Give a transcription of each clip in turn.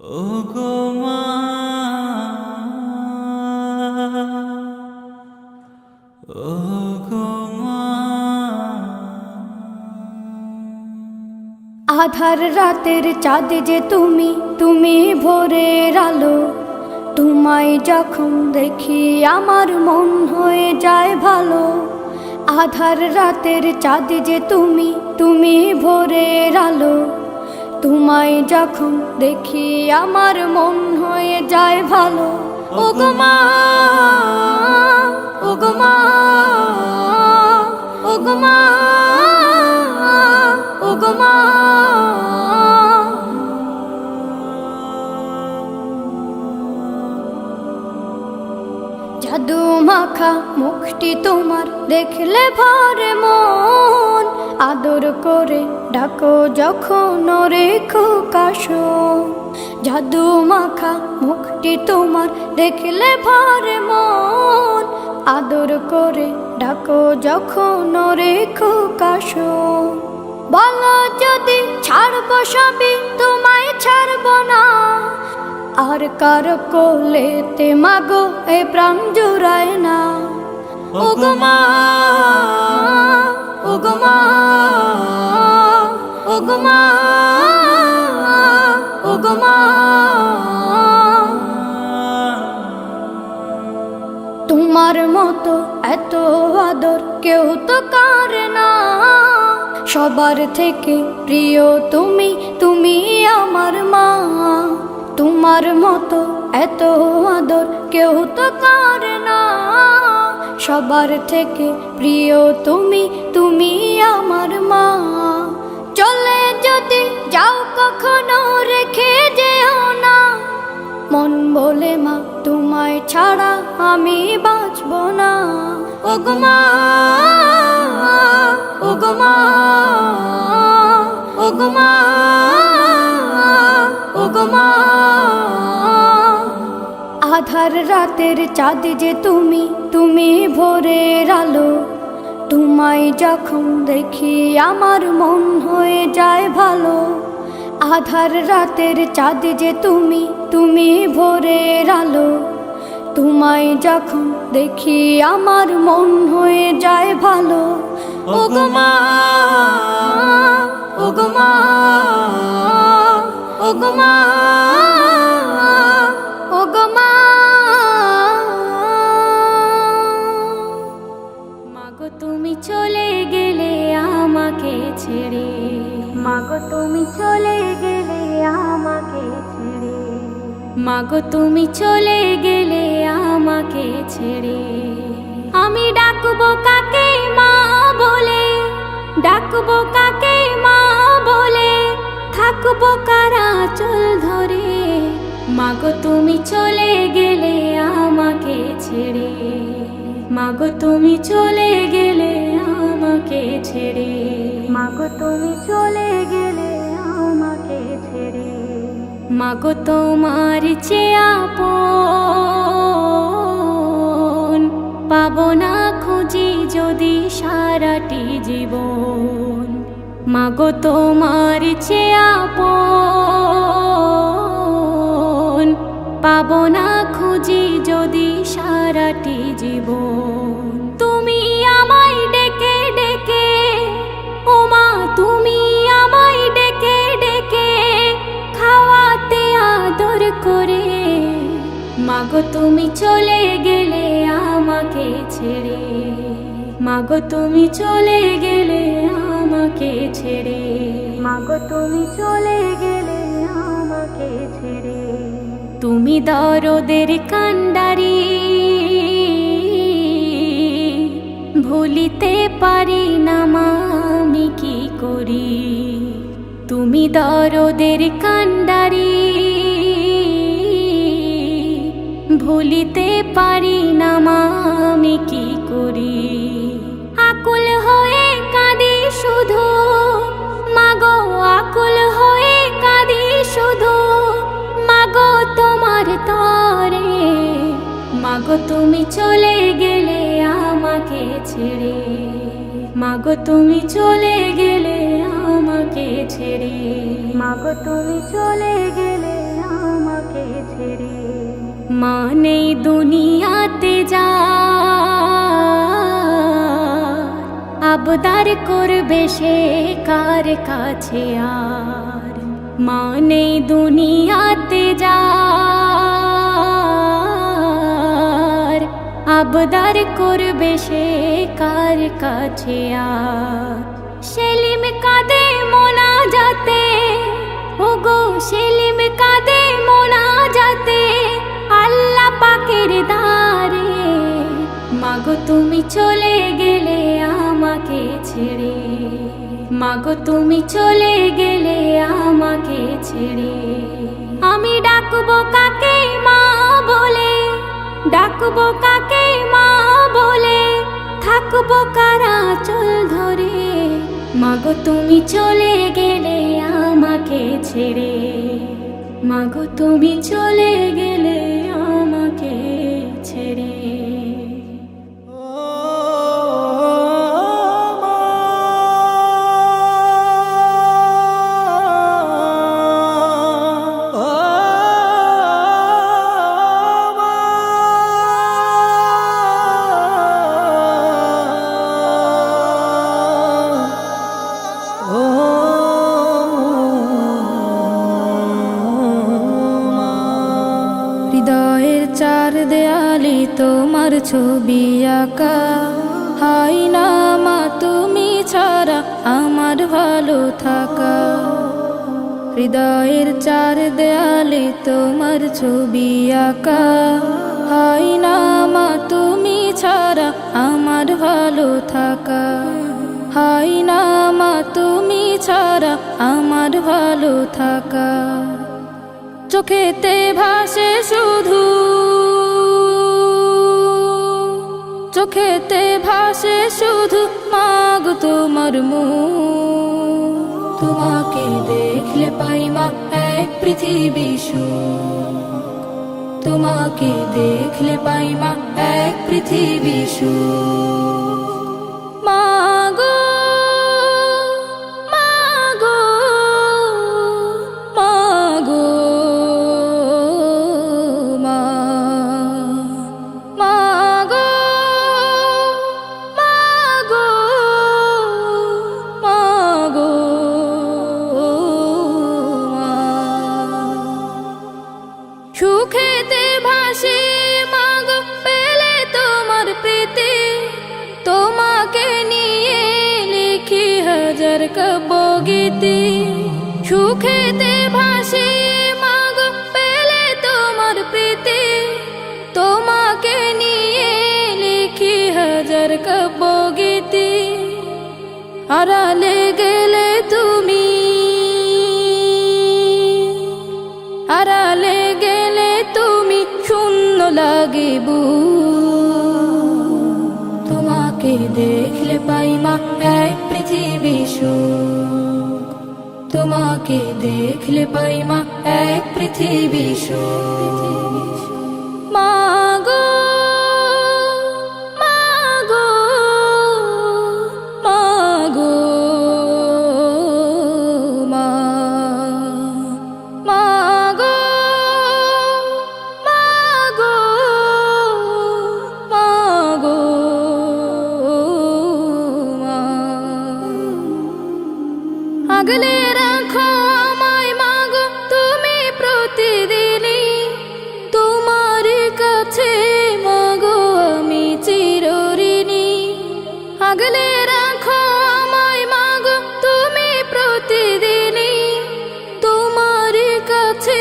ওগো মা, ওগো মা। আধার রাতের চাঁদ যে তুমি, তুমি ভোরের আলো। তোমায় যখন দেখি আমার মন হয়ে যায় ভালো। আধার রাতের চাঁদ যে তুমি, তুমি ভোরের আলো। তোমায় যখন দেখি আমার মন হয়ে যায় ভালো। ওগো মা, ওগো মা, ওগো মা, ওগো মা। জাদু মাখা মুখটি তোমার দেখলে ভরে মন। আদর করে ডাকো যখন রেখো কাশো। জাদু মাখা মুখটি তোমার দেখলে ভরে মন। আদর করে ডাকো যখন রেখো কাশো। বলো যদি ছাড়বো সবই, তোমায় ছাড়বো না। আর কার কোলেতে মাগো এ প্রাণ জুড়ায় না। ওগো মা, ওগো মা, ওগো মা, ওগো মা। তোমার মতো এত আদর কেউ তো করে না। সবার থেকে প্রিয় তুমি, তুমি আমার মা। তোমার মতো এত আদর কেউ তো করে না। সবার থেকে প্রিয় তুমি, তুমি আমার মা। চলে যদি যাও কখনো রেখে যেও না। মন বলে মা তোমায় ছাড়া আমি বাঁচব না। ওগো মা, ওগো মা, ওগো মা, ওগো মা। আধার রাতের চাঁদ যে তুমি, তুমি ভোরের আলো। তোমায় যখন দেখি আমার মন হয়ে যায় ভালো। আধার রাতের চাঁদ যে তুমি, তুমি ভোরের আলো। তোমায় যখন দেখি আমার মন হয়ে যায় ভালো। ওগো মা, ওগো মা, ওগো মা, ওগো মা। মাগো তুমি চলে গেলে আমাকে ছেড়ে। মাগো তুমি চলে গেলে আমাকে ছেড়ে। মাগো তুমি চলে গেলে আমাকে ছেড়ে। আমি ডাকবো কাকে মা বলে, ডাকবো কাকে মা বলে। থাকবো কারা চল ধরে। মাগো তুমি চলে গেলে আমাকে ছেড়ে। মাগো তুমি চলে গেলে আমাকে ছেড়ে। মাগো তুমি চলে গেলে আমাকে ছেড়ে। মাগো তোমার চেয়ে আপন পাবো না খুঁজি যদি সারাটি জীবন। মাগো তোমার চেয়ে আপন পাবো না খুঁজি যদি সারাটি জীবন। তুমি আমায় ডেকে ডেকে, ও মা তুমি আমায় ডেকে ডেকে খাওয়াতে আদর করে। মাগো তুমি চলে গেলে আমাকে ছেড়ে। মাগো তুমি চলে গেলে আমাকে ছেড়ে। মাগো তুমি চলে গেলে আমাকে ছেড়ে। তুমি দরদের কান্ডারি, ভুলিতে পারি না মা আমি কি করি। তুমি দরদের কান্ডারি, ভুলিতে পারি না মা আমি কি করি। আকুল হয়ে কাঁদি শুধু মাগো, আকুল হয়ে কাঁদি শুধু মাগো তোমার তরে। মাগো তুমি চলে গেলে আমাকে ছেড়ে। মাগো তুমি চলে গেলে আমাকে ছেড়ে। মাগো তুমি চলে গেলে আবদার করবে সে কার কাছে আর মানে দুনিয়াতে যার আবদার করবে সে কার কাছে আর সেলিম কাঁদে মোনাজাতে ওগো সেলিম কাঁদে মোনাজাতে আল্লাহ পাকের দ্বারে মাগো তুমি চলে গেলে আমাকে ছেড়ে মাগো তুমি চলে গেলে আমাকে ছেড়ে আমি ডাকবো কাকে মা বলে ডাকবো কাকে মা বলে থাকবো কারা চল ধরে মাগো তুমি চলে গেলে আমাকে ছেড়ে মাগো তুমি চলে গেলে আমাকে ছেড়ে হৃদয়ের চার দেয়ালে তোমার ছবি আঁকা হাই না মা তুমি ছাড়া আমার ভালো থাকা হৃদয়ের চার দেয়ালে তোমার ছবি আঁকা হাই না মা তুমি ছাড়া আমার ভালো থাকা হাই না মা তুমি ছাড়া আমার ভালো থাকা চোখেতে ভাসে শুধু চোখেতে ভাসে শুধু মাগো তোমার মুখ তোমাকে দেখলে পাই মা এক পৃথিবী সুখ তোমাকে দেখলে পাই মা এক পৃথিবী সুখ মাগো মাগো মাগো মাগো মাগো মাগো সুখেতে ভাসি মাগো পেলে তোমার প্রীতি তোমাকে নিয়ে লিখি হাজার কাব্যগীতি সুখেতে ভাসি মাগো পেলে তোমার প্রীতি তোমাকে নিয়ে লিখি হাজার কাব্যগীতি আড়ালে গেলে তুমি আড়ালে গেলে তুমি শূন্য লাগে তোমাকে দেখলে পাই মা এক পৃথিবী সুখ তোমাকে দেখলে পাই মা এক পৃথিবী সুখ মাগো মাগো মাগো মাগো মাগো মাগো আগলে রাখো আমায় মাগো তুমি প্রতিদিনই তোমার কাছে মাগো আমি চিরঋণী আগলে রাখো আমায় মাগো তুমি প্রতিদিনই তোমার কাছে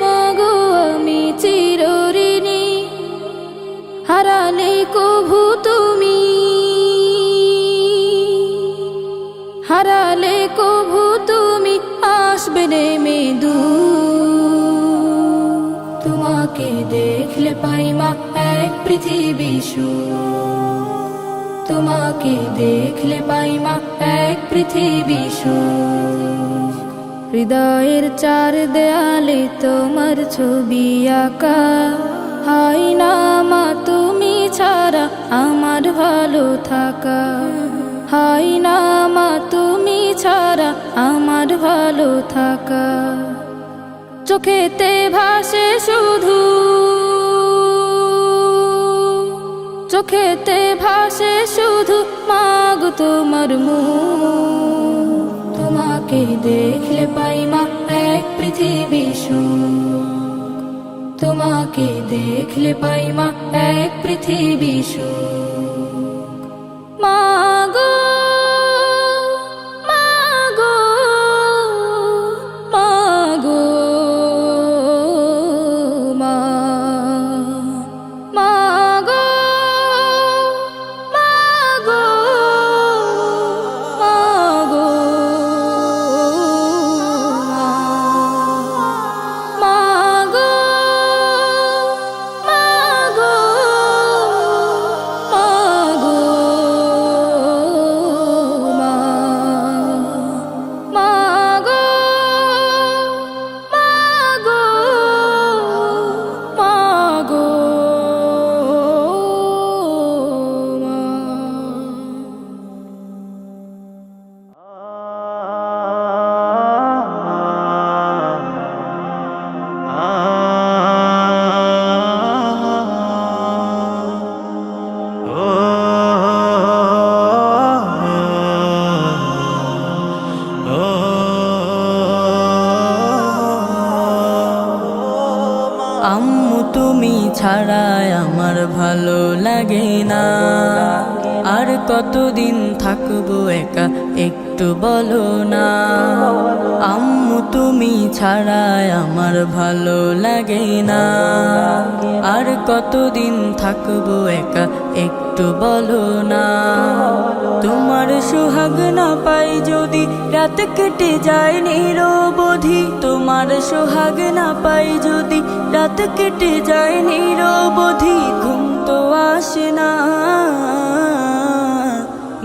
মাগো আমি চিরঋণী হারালে কভু তুমি হারালে কভু তুমি আসবে নেমে তোমাকে দেখলে পাই মা এক পৃথিবী সুখ তোমাকে দেখলে পাই মা এক পৃথিবী সুখ হৃদয়ের চার দেয়ালে তোমার ছবি আঁকা হাই না মা তুমি ছাড়া আমার ভালো থাকা হাই না মা তুমি ছাড়া আমার ভালো থাকা চোখেতে ভাসে শুধু চোখেতে ভাসে শুধু মাগো তোমার মুখ, তোমাকে দেখলে পাই মা এক পৃথিবী সুখ, তোমাকে দেখলে পাই মা এক পৃথিবী সুখ। মাগো মাগো মাগো মা, মাগো মাগো মাগো মাগো মাগো মাগো মা, মাগো মাগো মাগো আম্মু তুমি ছাড়া আমার ভালো লাগে না, আর কতদিন থাকবো একা একটু বলো না। আম্মু তুমি ছাড়া আমার ভালো লাগে না, আর কতদিন থাকবো একা একটু বলো না। তোমার সোহাগ না পাই যদি রাত কেটে যায় নিরবধি, তোমার সোহাগ না পাই যদি রাত কেটে যায় নিরবধি। ঘুম তো আসে না,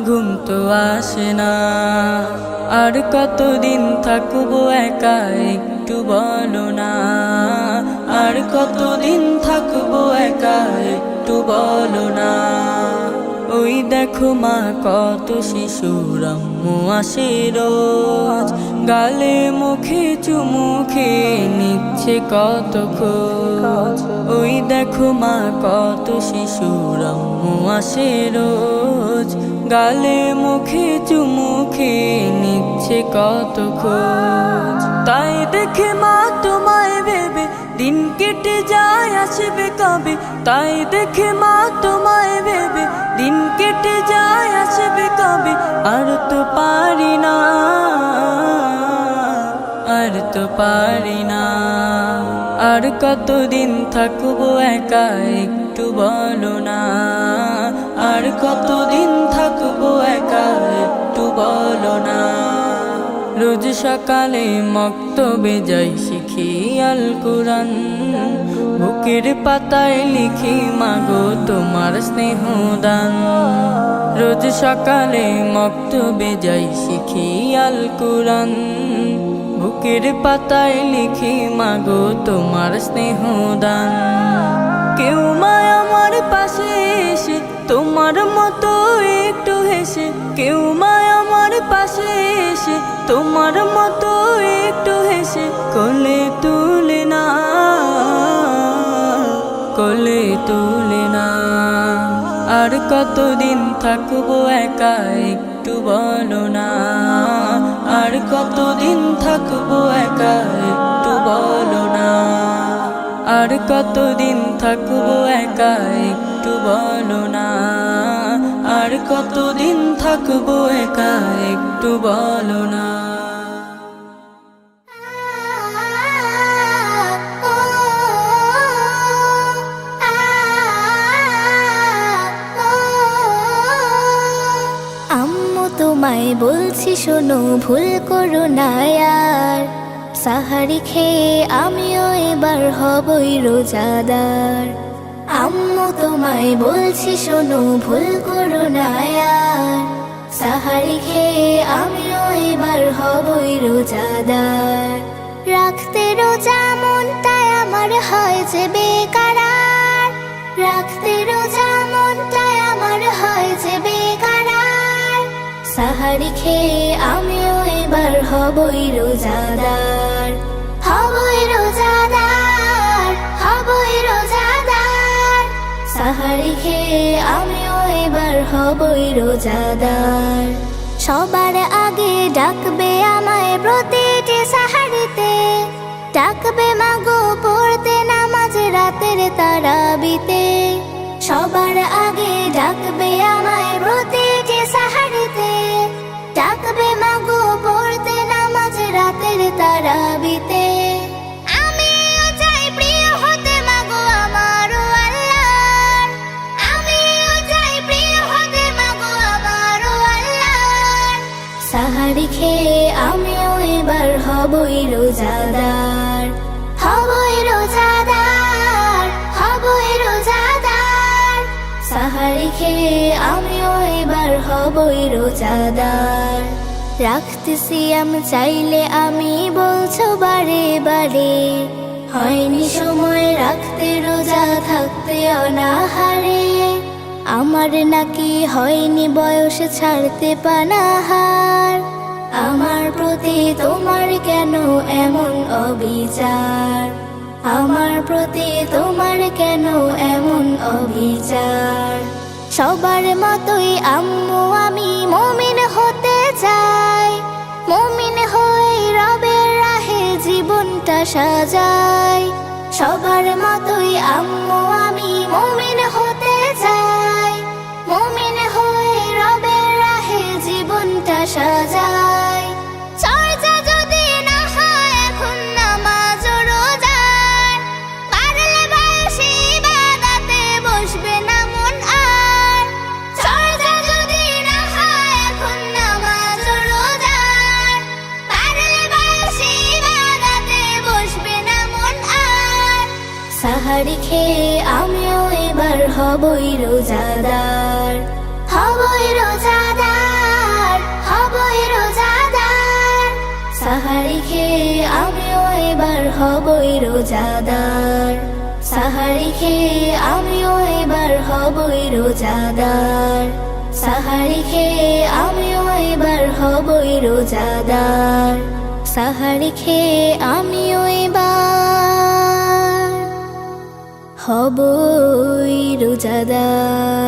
ঘুম তো আসে না, আর কতদিন থাকবো একা একটু বলো না। আর কতদিন থাকবো একা একটু বলো না। ওই দেখো মা কত শিশুর আম্মু আসে রোজ, গালে মুখে চুমু খেয়ে নিচ্ছে কত খোঁজ। ওই দেখো মা কত শিশুর আম্মু আসে রোজ, গালে মুখে চুমু খেয়ে নিচ্ছে কত খোঁজ। তাই দেখে মা তোমায় ভেবে দিন কেটে যায় আসবে কবে, তাই দেখে মা তোমায় ভেবে দিন কেটে যায় আসবে কবে। আর তো পারি না, আর তো পারি না, আর কতদিন থাকবো একা একটু বলো না। আর কতদিন থাকবো একা একটু বলো না। রোজ সকালে মক্তবে যাই শিখি আল কুরআন, বুকের পাতায় লিখি মাগো তোমার স্নেহদান। রোজ সকালে মক্তবে যাই শিখি আল কুরআন, বুকের পাতায় লিখি মাগো তোমার স্নেহদান। কেউ মা আমার পাশে এসে তোমার মতো একটু হেসে, কেউ মা আমার পাশে এসে তোমার মতো একটু হেসে কোলে তুলে না, কোলে তুলে না। আর কতদিন থাকবো একা একটু বলো না। আর কতদিন থাকবো একা একটু বলো না। আর কতদিন থাকবো একা একটু বলো না। আর কতদিন থাকবো একা একটু বলো না। আম্মু তোমায় বলছি শোনো, ভুল করো না আর। সাহারি খেয়ে আমিও এবার হবই রোজাদার। আম্মু তোমায় বলছি শোনো, ভুল করো না আর। সাহারি খেয়ে আমিও এবার হবই রোজাদার। রাখতে রোজা মনটাই আমার হয় যে বেকারার, রাখতে রোজা মনটাই আমার হয় যে বেকারার। সাহারি খেয়ে আমিও এবার হবই রোজাদার, হবই রোজাদার, হবই রোজাদার। সাহারি খেয়ে আমিও এবার হবই রোজাদার। সবার আগে ডাকবে আমায় প্রতিটি সাহারিতে, ডাকবে মাগো পড়তে নামাজ রাতের তারাবিতে। সবার আগে ডাকবে আমায় প্রতিটি সাহারিতে, ডাকবে মাগো পড়তে নামাজ রাতের তারাবিতে। আমিও চাই প্রিয় হতে মাগো আমারও আল্লাহর, আমিও চাই প্রিয় হতে মাগো আমারও আল্লাহর। সাহারি খেয়ে আমিও এবার হবই রোজাদার, হবই রোজাদার, হবই রোজাদার। সাহারি খেয়ে আমিও এবার হবই রোজাদার। রাখতে সিয়াম চাইলে আমি বলছো বারে বারে, হয়নি সময় রাখতে রোজা থাকতে অনাহারে। আমার নাকি হয়নি বয়স ছাড়তে পানাহার, আমার প্রতি তোমার কেন এমন অবিচার, আমার প্রতি তোমার কেন এমন অবিচার। সবার মতোই আম্মু আমি মুমিন হতে চাই, মুমিন হয়ে রবের রাহে জীবনটা সাজাই। সবার মতোই আম্মু আমি মুমিন হতে চাই, মুমিন হয়ে রবের রাহে জীবনটা সাজাই। চর্চা যদি না হয় এখন নামাজ ও রোজার, পারলে বয়সে ইবাদতে বসবে না মন আর। চর্চা যদি না হয় এখন নামাজ ও রোজার, পারলে বয়সে ইবাদতে বসবে না মন আর। সাহারি খেয়ে আমিও এবার হবই রোজাদার, হবই রোজাদার, হবই রোজাদার। সাহারি খেয়ে আমিও এবার হবই রোজাদার, সাহারি খেয়ে আমিও এবার হবই রোজাদার। সাহারি খেয়ে আমিও এবার হবই রোজাদার, সাহারি খেয়ে আমিও এবার হবই রোজাদার।